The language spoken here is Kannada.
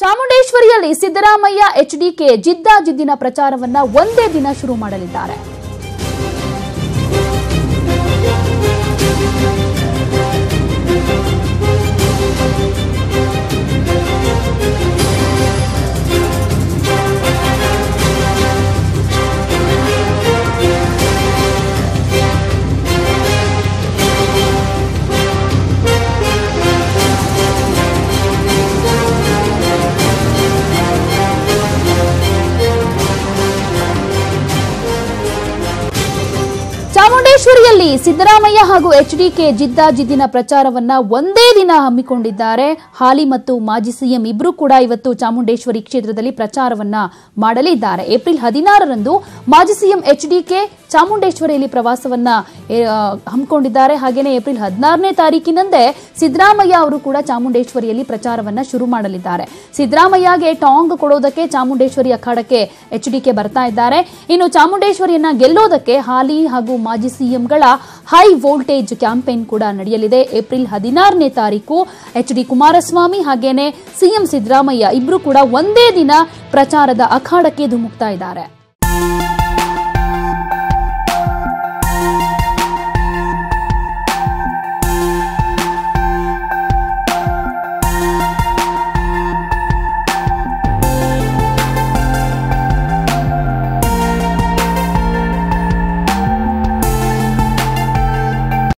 ಚಾಮುಂಡೇಶ್ವರಿಯಲ್ಲಿ ಸಿದ್ದರಾಮಯ್ಯ ಎಚ್ಡಿಕೆ ಜಿದ್ದಾಜಿದ್ದಿನ ಪ್ರಚಾರವನ್ನ ಒಂದೇ ದಿನ ಶುರು ಮಾಡಲಿದ್ದಾರೆ. ಚಾಮುಂಡೇಶ್ವರಿಯಲ್ಲಿ ಸಿದ್ದರಾಮಯ್ಯ ಹಾಗೂ ಎಚ್ಡಿಕೆ ಜಿದ್ದಾಜಿದ್ದಿನ ಪ್ರಚಾರವನ್ನ ಒಂದೇ ದಿನ ಹಮ್ಮಿಕೊಂಡಿದ್ದಾರೆ. ಹಾಲಿ ಮತ್ತು ಮಾಜಿ ಸಿಎಂ ಇಬ್ಬರೂ ಕೂಡ ಇವತ್ತು ಚಾಮುಂಡೇಶ್ವರಿ ಕ್ಷೇತ್ರದಲ್ಲಿ ಪ್ರಚಾರವನ್ನ ಮಾಡಲಿದ್ದಾರೆ. ಏಪ್ರಿಲ್ 16ರಂದು ಮಾಜಿ ಸಿಎಂ ಎಚ್ಡಿಕೆ ಚಾಮುಂಡೇಶ್ವರಿಯಲ್ಲಿ ಪ್ರವಾಸವನ್ನ ಹಮ್ಮಿಕೊಂಡಿದ್ದಾರೆ. ಹಾಗೇನೆ ಏಪ್ರಿಲ್ 16ನೇ ತಾರೀಕಿನಂದೇ ಸಿದ್ದರಾಮಯ್ಯ ಅವರು ಕೂಡ ಚಾಮುಂಡೇಶ್ವರಿಯಲ್ಲಿ ಪ್ರಚಾರವನ್ನ ಶುರು ಮಾಡಲಿದ್ದಾರೆ. ಸಿದ್ದರಾಮಯ್ಯಗೆ ಟಾಂಗ್ ಕೊಡೋದಕ್ಕೆ ಚಾಮುಂಡೇಶ್ವರಿ ಅಖಾಡಕ್ಕೆ ಎಚ್ಡಿಕೆ ಬರ್ತಾ ಇದ್ದಾರೆ. ಇನ್ನು ಚಾಮುಂಡೇಶ್ವರಿಯನ್ನ ಗೆಲ್ಲೋದಕ್ಕೆ ಹಾಲಿ ಹಾಗೂ ಮಾಜಿ ಸಿಎಂಗಳ ಹೈ ವೋಲ್ಟೇಜ್ ಕ್ಯಾಂಪೇನ್ ಕೂಡ ನಡೆಯಲಿದೆ. ಏಪ್ರಿಲ್ 16ನೇ ತಾರೀಕು ಎಚ್ಡಿ ಕುಮಾರಸ್ವಾಮಿ ಹಾಗೇನೆ ಸಿಎಂ ಸಿದ್ದರಾಮಯ್ಯ ಇಬ್ರು ಕೂಡ ಒಂದೇ ದಿನ ಪ್ರಚಾರದ ಅಖಾಡಕ್ಕೆ ಧುಮುಕ್ತಾ ಇದ್ದಾರೆ.